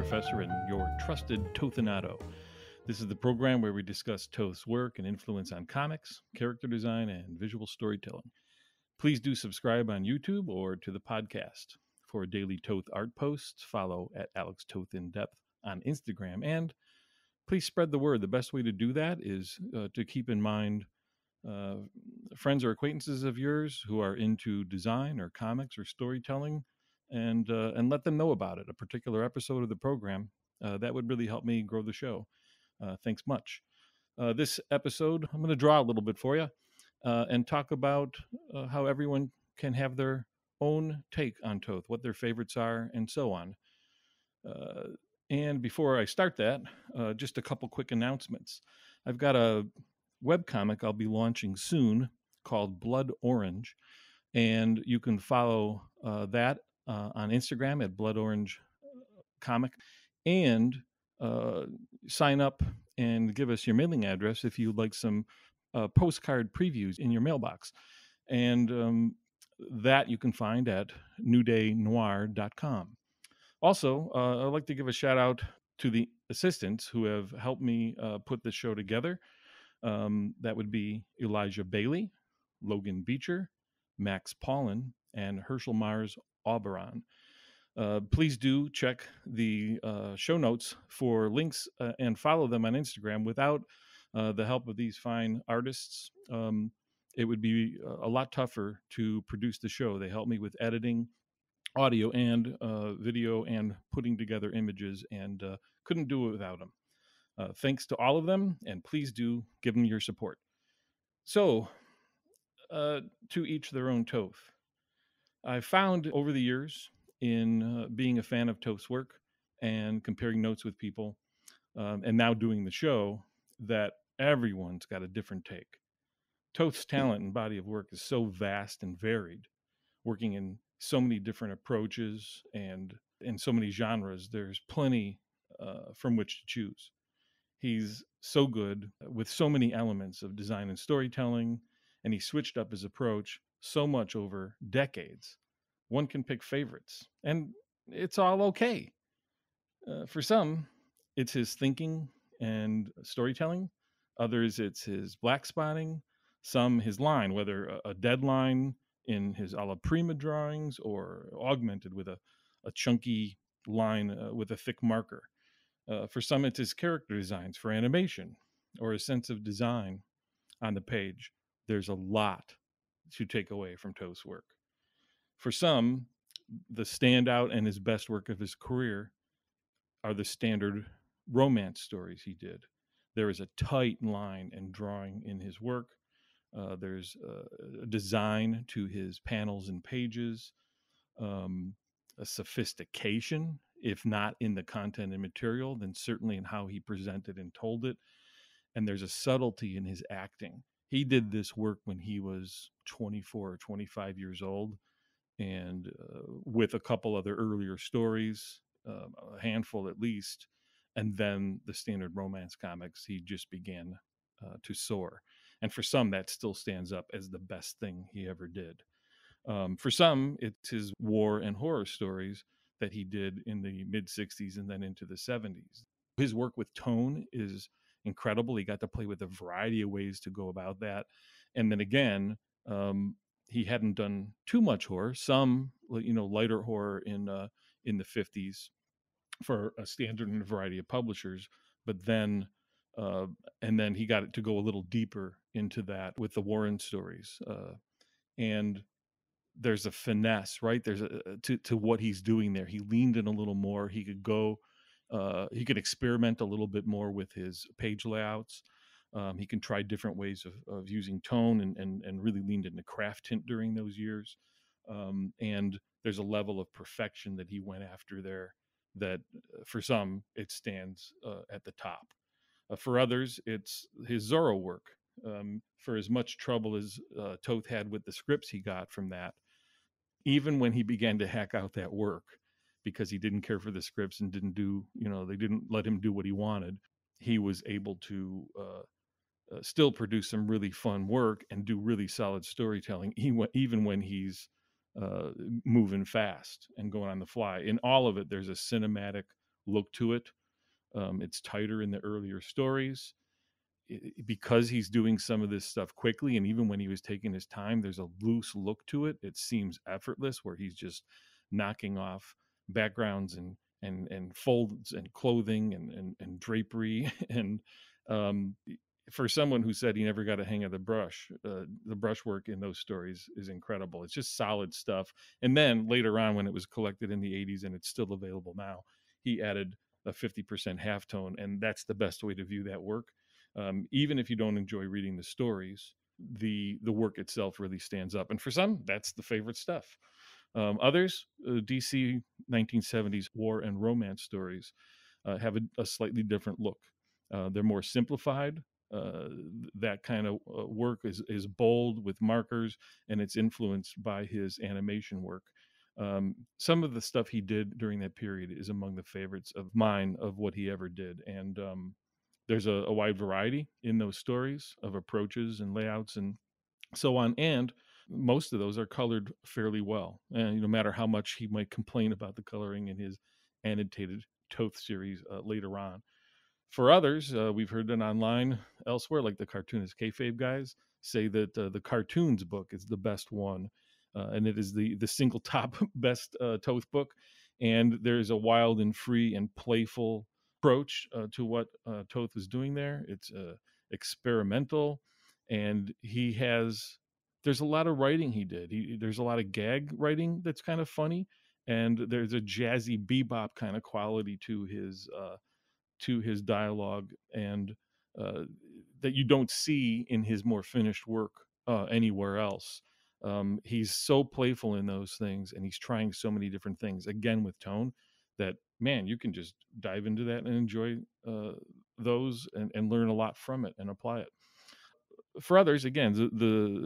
Professor and your trusted Tothanato. This is the program where we discuss Toth's work and influence on comics, character design, and visual storytelling. Please do subscribe on YouTube or to the podcast. For daily Toth art posts, follow at Alex Toth in Depth on Instagram. And please spread the word. The best way to do that is to keep in mind friends or acquaintances of yours who are into design or comics or storytelling, and let them know about it, a particular episode of the program. That would really help me grow the show. Thanks much. This episode, I'm going to draw a little bit for you and talk about how everyone can have their own take on Toth, what their favorites are, and so on. And before I start that, just a couple quick announcements. I've got a webcomic I'll be launching soon called Blood Orange, and you can follow that on Instagram at Blood Orange Comic, and sign up and give us your mailing address if you'd like some postcard previews in your mailbox. And that you can find at newdaynoir.com. Also, I'd like to give a shout out to the assistants who have helped me put this show together. That would be Elijah Bailey, Logan Beecher, Max Paulin, and Herschel Mars Auberon. Please do check the show notes for links and follow them on Instagram. Without the help of these fine artists, it would be a lot tougher to produce the show. They help me with editing, audio and video, and putting together images, and couldn't do it without them. Thanks to all of them, and please do give them your support. So, to each their own Toth. I found over the years in being a fan of Toth's work and comparing notes with people, and now doing the show, that everyone's got a different take. Toth's talent and body of work is so vast and varied, working in so many different approaches and in so many genres. There's plenty from which to choose. He's so good with so many elements of design and storytelling, and he switched up his approach so much over decades. One can pick favorites, and it's all okay. For some, it's his thinking and storytelling. Others, it's his black spotting. Some, his line, whether a deadline in his alla prima drawings or augmented with a chunky line with a thick marker. For some, it's his character designs for animation or a sense of design on the page. There's a lot to take away from Toth's work. For some, the standout and his best work of his career are the standard romance stories he did. There is a tight line and drawing in his work. There's a design to his panels and pages, a sophistication, if not in the content and material, then certainly in how he presented and told it. And there's a subtlety in his acting. He did this work when he was 24 or 25 years old, and with a couple other earlier stories, a handful at least, and then the standard romance comics, he just began to soar. And for some, that still stands up as the best thing he ever did. For some, it's his war and horror stories that he did in the mid-'60s and then into the '70s. His work with tone is incredible. He got to play with a variety of ways to go about that. And then again, he hadn't done too much horror. Some, lighter horror in the '50s for a standard and a variety of publishers. But then, and then he got it to go a little deeper into that with the Warren stories. And there's a finesse, right? There's to what he's doing there. He leaned in a little more. He could go, he could experiment a little bit more with his page layouts. He can try different ways of using tone and really leaned into craft tint during those years. And there's a level of perfection that he went after there that for some, it stands at the top. For others, it's his Zorro work. For as much trouble as Toth had with the scripts he got from that, even when he began to hack out that work because he didn't care for the scripts and didn't do, they didn't let him do what he wanted, he was able to still produce some really fun work and do really solid storytelling, even when he's moving fast and going on the fly. In all of it, there's a cinematic look to it. It's tighter in the earlier stories because he's doing some of this stuff quickly, and even when he was taking his time, there's a loose look to it. It seems effortless, where he's just knocking off backgrounds and folds and clothing and drapery and um, for someone who said he never got a hang of the brushwork in those stories is incredible. It's just solid stuff. And then later on, when it was collected in the 80s and it's still available now, he added a 50% halftone, and that's the best way to view that work. Even if you don't enjoy reading the stories, the work itself really stands up. And for some, that's the favorite stuff. Others, DC 1970s war and romance stories have a slightly different look. They're more simplified. Uh, that kind of work is bold with markers, and it's influenced by his animation work. Some of the stuff he did during that period is among the favorites of mine of what he ever did. And there's a wide variety in those stories of approaches and layouts and so on. And most of those are colored fairly well. And no matter how much he might complain about the coloring in his annotated Toth series later on. For others, we've heard it online elsewhere, like the cartoonist kayfabe guys say that the cartoons book is the best one, and it is the single top best Toth book. And there's a wild and free and playful approach to what Toth is doing there. It's experimental, and he has. There's a lot of writing he did. There's a lot of gag writing that's kind of funny, and there's a jazzy bebop kind of quality to his dialogue, and uh, that you don't see in his more finished work anywhere else. He's so playful in those things, and he's trying so many different things again with tone that, man, you can just dive into that and enjoy those and learn a lot from it and apply it. For others, again,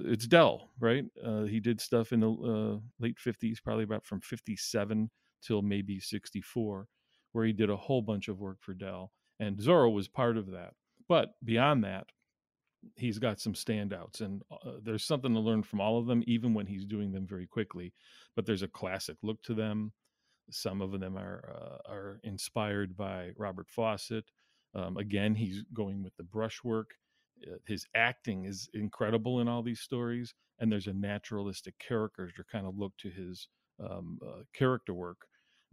it's Dell, right? He did stuff in the late 50s, probably about from 57 till maybe 64, where he did a whole bunch of work for Dell, and Zorro was part of that. But beyond that, he's got some standouts, and there's something to learn from all of them, even when he's doing them very quickly. But there's a classic look to them. Some of them are inspired by Robert Fawcett. Again, he's going with the brushwork. His acting is incredible in all these stories, and there's a naturalistic character kind of look to his character work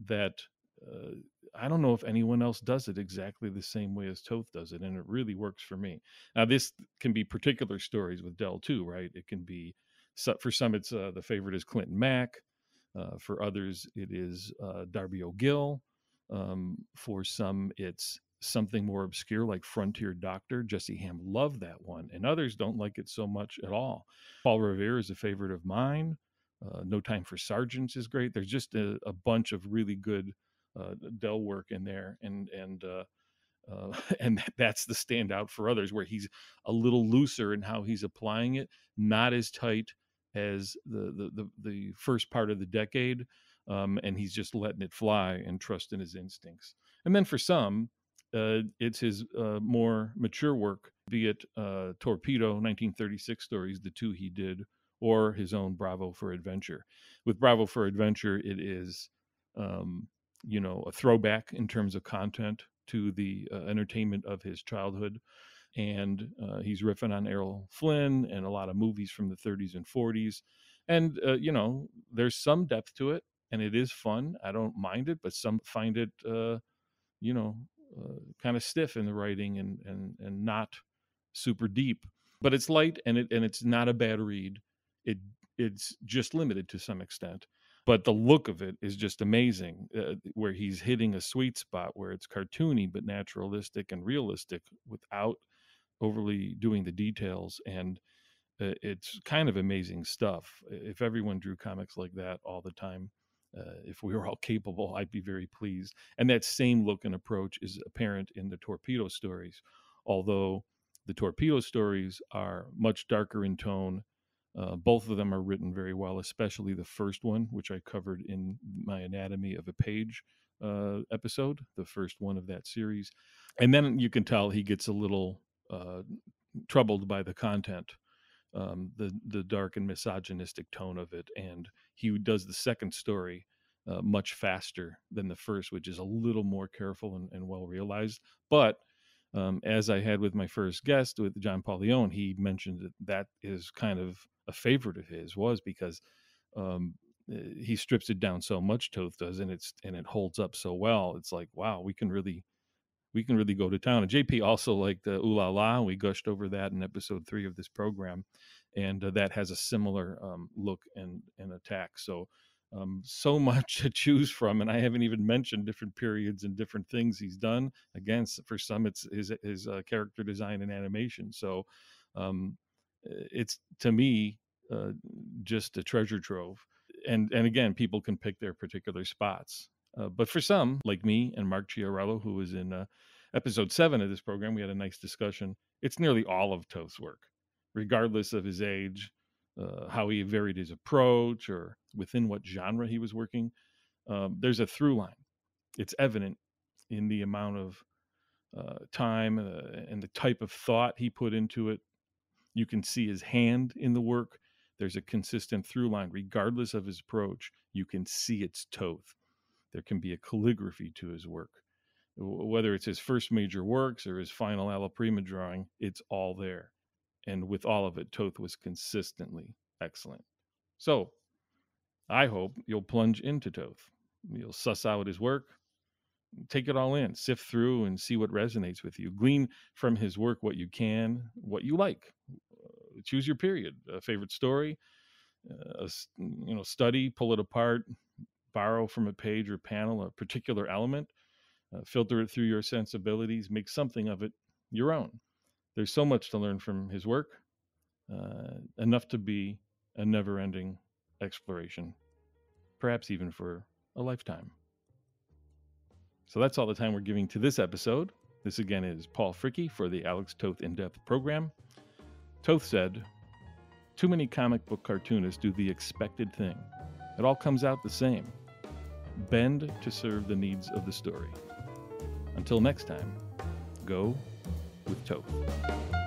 that uh, I don't know if anyone else does it exactly the same way as Toth does it, and it really works for me. Now, this can be particular stories with Dell too, right? It can be for some, it's the favorite is Clinton Mack. For others, it is Darby O'Gill. For some, it's something more obscure like Frontier Doctor. Jesse Ham loved that one, and others don't like it so much at all. Paul Revere is a favorite of mine. No Time for Sergeants is great. There's just a bunch of really good Dell work in there, and that's the standout for others, where he's a little looser in how he's applying it, not as tight as the first part of the decade, and he's just letting it fly and trusting his instincts. And then for some, it's his more mature work, be it Torpedo 1936 stories, the two he did, or his own Bravo for Adventure. With Bravo for Adventure, it is um, a throwback in terms of content to the entertainment of his childhood. And he's riffing on Errol Flynn and a lot of movies from the 30s and 40s. And, there's some depth to it, and it is fun. I don't mind it, but some find it, you know, kind of stiff in the writing and not super deep. But it's light, and it's not a bad read. It it's just limited to some extent, but the look of it is just amazing. Where he's hitting a sweet spot where it's cartoony but naturalistic and realistic without overly doing the details, and it's kind of amazing stuff. If everyone drew comics like that all the time, if we were all capable, I'd be very pleased. And that same look and approach is apparent in the Torpedo stories, although the Torpedo stories are much darker in tone. Both of them are written very well, especially the first one, which I covered in my Anatomy of a Page episode, the first one of that series. And then you can tell he gets a little troubled by the content, the dark and misogynistic tone of it, and he does the second story much faster than the first, which is a little more careful and well realized. But as I had with my first guest, with John Paulin, he mentioned that is kind of a favorite of his, was because he strips it down so much, Toth does, and it holds up so well. It's like, wow, we can really go to town. And JP also liked Ooh La La. We gushed over that in episode 3 of this program, and that has a similar look and attack. So much to choose from, and I haven't even mentioned different periods and different things he's done. Again, for some, it's his character design and animation. So it's, to me, just a treasure trove. And again, people can pick their particular spots. But for some, like me and Mark Chiarello, who was in episode 7 of this program, we had a nice discussion. It's nearly all of Toth's work, regardless of his age, how he varied his approach, or within what genre he was working. There's a through line. It's evident in the amount of time and the type of thought he put into it. You can see his hand in the work. There's a consistent through line, regardless of his approach. You can see it's Toth. There can be a calligraphy to his work. Whether it's his first major works or his final alla prima drawing, it's all there. And with all of it, Toth was consistently excellent. So I hope you'll plunge into Toth. You'll suss out his work, take it all in, sift through and see what resonates with you. Glean from his work what you can, what you like. Choose your period, a favorite story, study, pull it apart, borrow from a page or panel a particular element, filter it through your sensibilities, make something of it your own. There's so much to learn from his work, enough to be a never-ending exploration, perhaps even for a lifetime. So that's all the time we're giving to this episode. This again is Paul Fricke for the Alex Toth In-Depth program. Toth said, "Too many comic book cartoonists do the expected thing. It all comes out the same. Bend to serve the needs of the story. Until next time, go with Toth."